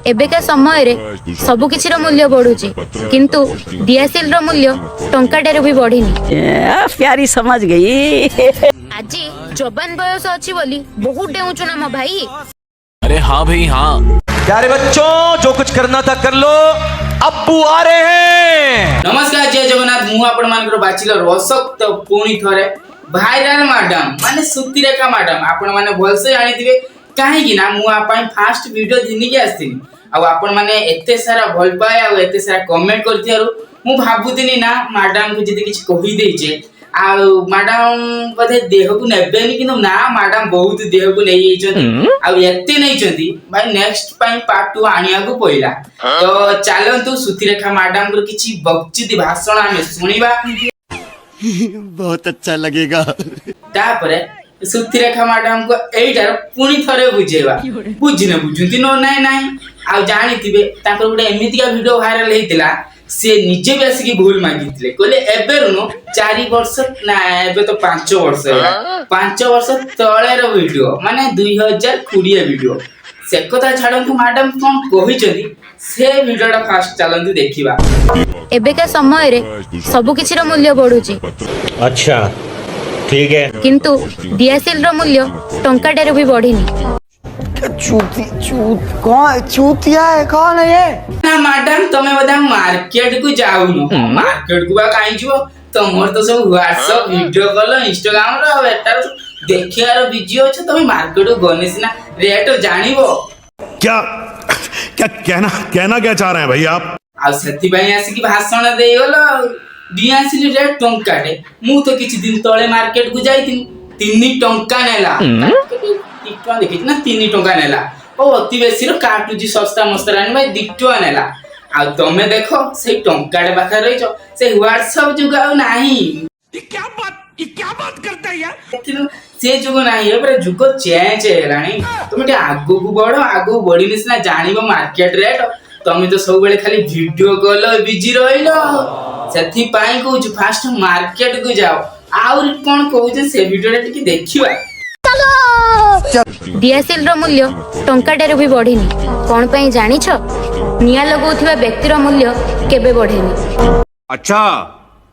एबेका समय रे सबु किछि रो मूल्य बढ़ुची किंतु दियासिल रो मूल्य टंकाटेर भी बढ़िनी। प्यारी समझ गई। आजी जवान बयस अछि बोली बहुत डेउचु ना मो भाई। अरे हाँ भाई हाँ। प्यारे बच्चों जो कुछ करना था कर लो, अब्बू आ रहे हैं। नमस्कार जय जगन्नाथ मु आपण मानकर बाचिलर अशक्त पुणी थरे भाइराल मैडम माने सुतिरेखा मैडम आपण माने भलसे जानिथिबे काहे कि ना मु आपन फास्ट वीडियो दिनी के आस्थिनी आ आपण माने एते सारा भल पाए आ एते सारा कमेंट करथियारु मु भाबुतिनी ना मैडम को जदी किछ कहि देइचे आ मैडम बधे देह को नेबेनी किनु ना मैडम बहुत देह को नै जइचंती आ एते नै जंती भाई नेक्स्ट पाई पार्ट 2 आनिया को पहिला तो चलंतु सुतिरेखा मैडम को किछ बक्चिति भाषण हमें सुनिबा। बहुत अच्छा लगेगा। तापरे सुतिरेखा मैडम को एइटार पुनी थरे बुझेबा बुझिने बुझुंती न नाही नाही आ जानिथिबे ताकर गुडे एमितिका वीडियो वायरल हेतिला से निजे भी आसिकी भूल मागितले कहले एबे रुनो 4 वर्ष ना एबे तो 5 वर्ष है 5 वर्ष तळेर वीडियो माने 2020 वीडियो से कथा छाडंतु मैडम कोन कहिचंदी से वीडियोटा फास्ट चलंतु देखिबा। एबेका समय रे सबु किछि रो मूल्य बढ़ुची। अच्छा ठीक है किंतु दियासिल रो मूल्य टंकाटेर भी बढ़िनी। चूतिया है कौन है ये? ना मैडम तमे बदा मार्केट को जाउनो मार्केट को बा काई जिवो तमर तो सब व्हाट्सएप वीडियो कॉल इंस्टाग्राम रो एटार देखियार बिजी हो छ तमे मार्केट को गने सिना रेट जानिबो। क्या क्या कहना क्या चाह रहे हैं भाई आप? आ सेति भाई आसी की भाषण देई गलो दियासिल रेट टंकाटे मु तो किछि दिन तळे मार्केट को जाईतिन 3 टंका नेला टिकटो देखि ना 3 टंका नेला ओ अति बेसी रो काटुजी सस्ता मस्ता आनी भाई 2 टंका नेला आ तमे देखो से टंकाटे पाखा रहिचो से व्हाट्सएप जुगाउ नाही। ये क्या बात करता है यार? से जुग नाही ए पर जुग चेंज हेलानी तुम आगो को बढ़ो आगो बढ़ी सिना जानिबो मार्केट रेट तमे तो सब बेले खाली वीडियो कॉल बिजी रहिलो सेथि पाई कहू फास्ट मार्केट को जाओ आउर कोन कहू से वीडियो टिके देखिबा। दियासिल रो मूल्य टंकाटेर भी बढ़िनी कोन पई जानि छ निया लगौथिबा व्यक्ति रो मूल्य केबे बढ़ेनी। अच्छा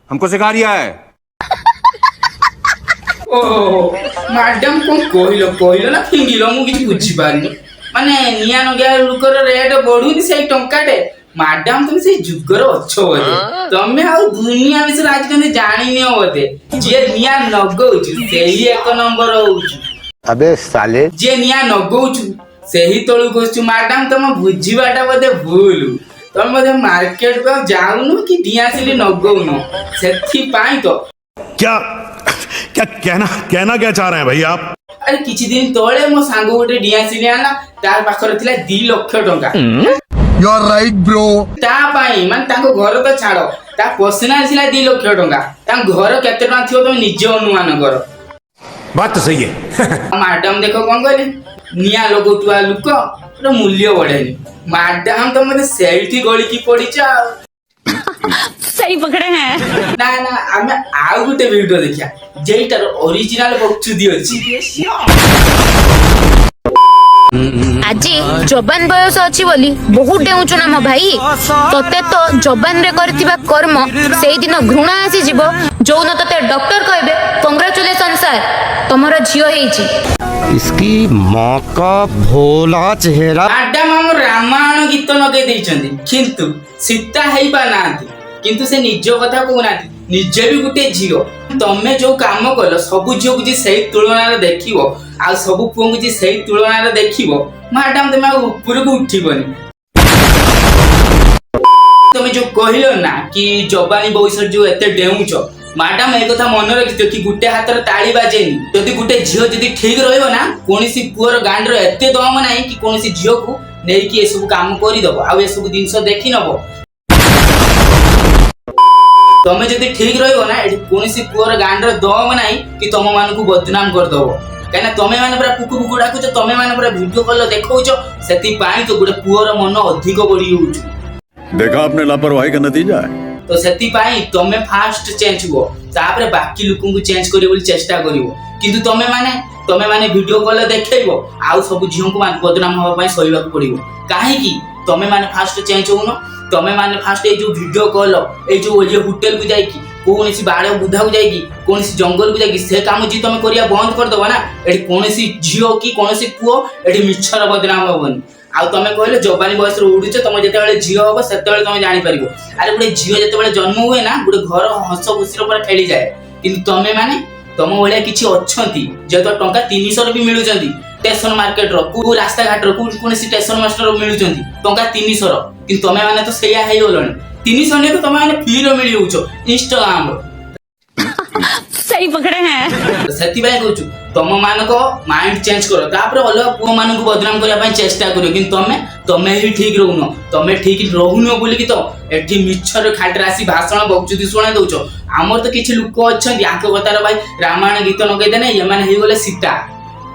हमको सिखा रिया है। ओ मैडम कोन कहिलो ना फिंगिलो मु किछ बुझी पारनी माने निया नगे लुकर रेट बढ़ुनी से टंकाटे मैडम तुम से जुगर अच्छो बोले तमे आ दुनिया विषय आज कने जानि नियो बोले जे निया नगौछु सेही एक नंबर होछु। अबे साले जे निया नगौछु सेही तळु गोछु मैडम तुम बुझीबाटा बोले भूल तुम बोले मार्केट को जाउनु कि दियासिली नगौनु सेथि पाई तो क्या कहना क्या चाह रहे हैं भाई आप? अरे किछि दिन तळे मो सांग गोटे दियासिली आना तार पाखर थिला 2 लाख टंका। You are right bro. ता पाई मान ताको घर तो छाड़ो ता पर्सनल थिला 2 लाख टंका ता घर केते टंका थियो तुम निजे अनुमान करो। बात तो सही है। मैडम देखो कोन कहले निया लगोतुआ लुक रो मूल्य बढ़ेनी मैडम तो मते सेल्फी गळी की पड़ी छ। सही पकड़े हैं। ना ना हमें आउ गुटे वीडियो देखिया जेइटार ओरिजिनल बक्चुदी अछि। आजी जवान बयस अछि बोली बहुत डेउचु ना मो भाई तते तो जवान रे करथिबा कर्म सेई दिन घृणा आसी जीवो जोन तते डॉक्टर कहबे कांग्रेचुलेशन सर तमरो झियो हेइची। इसकी माँ का भोला चेहरा। मैडम हम रामायण गीत लगे दैछंती किंतु सीता हेई पा नांती किंतु से निज कथा कहू नांती निजे भी गुटे झियो तमे जो काम कलो सब झियो को जे सही तुलना रे देखिवो आ सब पुओ को जे सही तुलना रे देखिवो मैडम तमे ऊपर को उठिबनी। तमे जो कहिलो ना कि जवानी बयस जो एते डेउचो मैडम ए कथा मन रखितो कि गुटे हातर ताली बाजेनी जदि गुटे झियो जदि ठीक रहइबो ना कोनसी पुअर गांड रो एते दम नाही कि कोनसी झियो को नै कि ए सब काम करि दबो आ ए सब दिनस देखि नबो। तमे जदि ठीक रहइबो ना एठी कोनसी पुअर गांड रो दम नाही कि तम मान को बदनाम कर दबो कहना तमे माने पूरा पुकु पुकु डाकुचो तमे माने पूरा वीडियो कॉल देखौचो सेति पाई तो गुटे पुअर मन अधिक बढी होउछु। देखा आपने लापरवाही का नतीजा है। तो सेति पाई तमे फास्ट चेंज हो तापरे बाकी लोकन को चेंज करियो बोली चेष्टा करियो किंतु तमे माने वीडियो कॉल देखैबो आउ सब झियो को मान बदनाम होबा पई सहिबा पड़िबो काहे कि तमे माने फास्ट चेंज होउनो तमे माने फास्ट ए जो वीडियो कॉल ए जो ये होटल को जाई की कोनसी बाड़े बुधा को जाई की कोनसी जंगल को जाई की से काम जी तमे करिया बंद कर दबा ना एडी कोनसी झियो की कोनसी पुओ एडी मिछर बदनाम होबनी आ तमे कहले जवानी बयस रे उडुचे तमे जते बेले झियो होबो सेते बेले तमे जानि परिबो अरे गुडे झियो जते बेले जन्म हुए ना गुडे घर हंस खुशी रो पर खेली जाए किंतु तमे माने तम भलिया किछि अछंती जे तो टंका 300 भी मिलुचंती स्टेशन मार्केट रो को रास्ता घाट रो कोनसी स्टेशन मास्टर रो मिलुचंती टंका 300 रो किंतु तमे माने तो सेया हेइ होलनी 300 ने तो तमे माने फ्री रो मिली होउछो इंस्टाग्राम रो सही पकड़े हैं सेति बाय कहूछु तम मानको माइंड चेंज करो तापर अलग पुओ मानको बदनाम करिया पय चेष्टा करियो किंतु तमे ही ठीक रहउनो तमे ठीक रहउनो बोली कि तो एठी मिछर खाट रासी भाषण बक्चुती सुना दउछो हमर तो किछि लोक अछंती आंको कतार भाई रामायण गीत नगे देने ये माने हेइ गेले सीता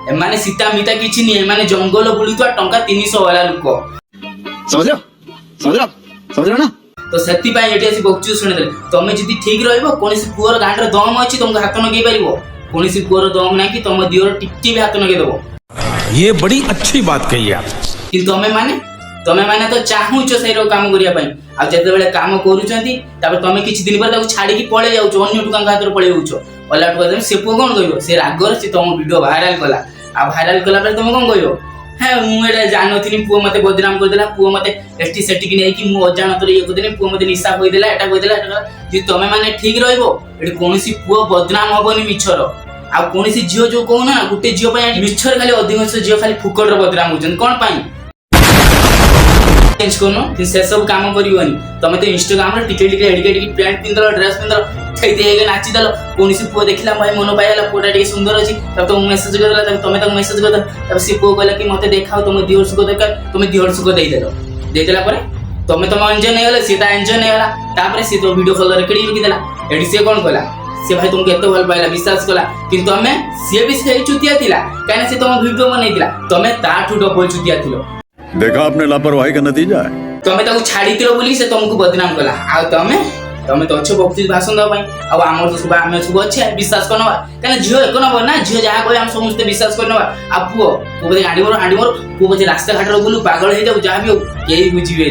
ए माने सीता मिता किछि नि ए माने जंगल बुलितो टंका 300 वाला लोक समझ रहा ना तो सेति पाई एठी आसी बक्चु सुने दे तमे जदी ठीक रहइबो कोनसी पुअर गांडर दम अछि तुमको हाथ नगे परिबो कोनसी पुअर दम ना कि तम दियर टिक्की भी हाथ नगे देबो ये बड़ी अच्छी बात कही आप कि तमे माने तो चाहूचो सैरो काम करिया पई आ जते बेले काम करूचंती तापर तमे किछि दिन पर ताको छाडी की पळे जाउचो अन्य टुका हाथ रे पळे जाउचो ओला टुका से पो कोन कहियो से रागर से तम वीडियो वायरल कला आ वायरल कला पर तमे कोन कहियो है मु एटा जानथिनी पुओ मते बदनाम कर देला पुओ मते एटी सेटी कि नै कि मु अजानत रे एक दिन पुओ मते निशा होई देला एटा होई देला एटा जे तमे माने ठीक रहइबो एटी कोनसी पुओ बदनाम होबनी मिछर आ कोनसी जियो जो कहू ना गुटे जियो पय मिछर खाली अधिकांश जियो खाली फुकट रे बदनाम होजन कोन पई चेंज करनो कि से सब काम करिवनी तमे तो इंस्टाग्राम रे टिके टिके एडिट पैंट पिंदल ड्रेस पिंदल थई देगे नाची दल कोनसी पुओ देखिला भाई मन पाइला फोटो टिके सुंदर अछि तब तो मेसेज कर देला तब तमे तक मेसेज कर तब से पुओ कहला कि मते देखाओ तुम दिहर सुको देख तुम दिहर सुको दे देला परे तमे तम एंजॉय नै होला सीता एंजॉय नै होला तापर से तो वीडियो कॉल रेकॉर्डिंग रखि देला एडी से कोन कहला से भाई तुमके एतो भल पाइला विश्वास कला किंतु तमे से भी से चुतिया थिला काने से तुम वीडियो बनैतिला तमे ताठू डबल चुतिया थिलो देखा आपने लापरवाही का नतीजा है तमे ताको छाडी तिलो बोली से तुमको बदनाम कला आ तमे तो अच्छे बक्ति भाषण दवा पई अब हमर तो सुबह हमें सुबह अच्छे विश्वास करनवा काने जियो एको नबर ना जियो जहा कोइ हम समस्त विश्वास करनवा आ पुओ बदे हांडी मोर पुओ बदे रास्ता घाट रो बुलु पागल हे जाऊ जहा भी केही बुझिबे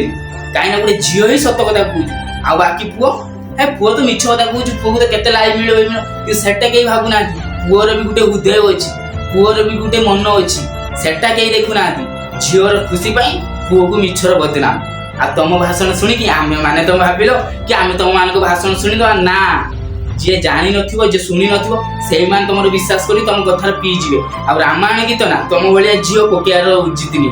काई ना गुटे जियो ही सत्य कथा कहू आ बाकी पुओ हे पुओ तो मिछ कथा कहू पुओ तो केते लाइव मिलो कि सेटा केही भाबु ना पुओ रे भी गुटे हृदय अछि पुओ रे भी गुटे मन अछि सेटा केही देखु ना झियो रो खुशी पई पुओ को मिछर बदनाम आ तुम भाषण शुणी कि आमे माने तुम भाबिलो कि आमे तुम मान को भाषण शुणी दवा ना जे जानि नथिबो जे सुनी नथिबो सेही मान तुमरो विश्वास करी तुम कथा पी जिवे आ रामायण गीत ना तुम भलिया झियो कोकियार उजितनी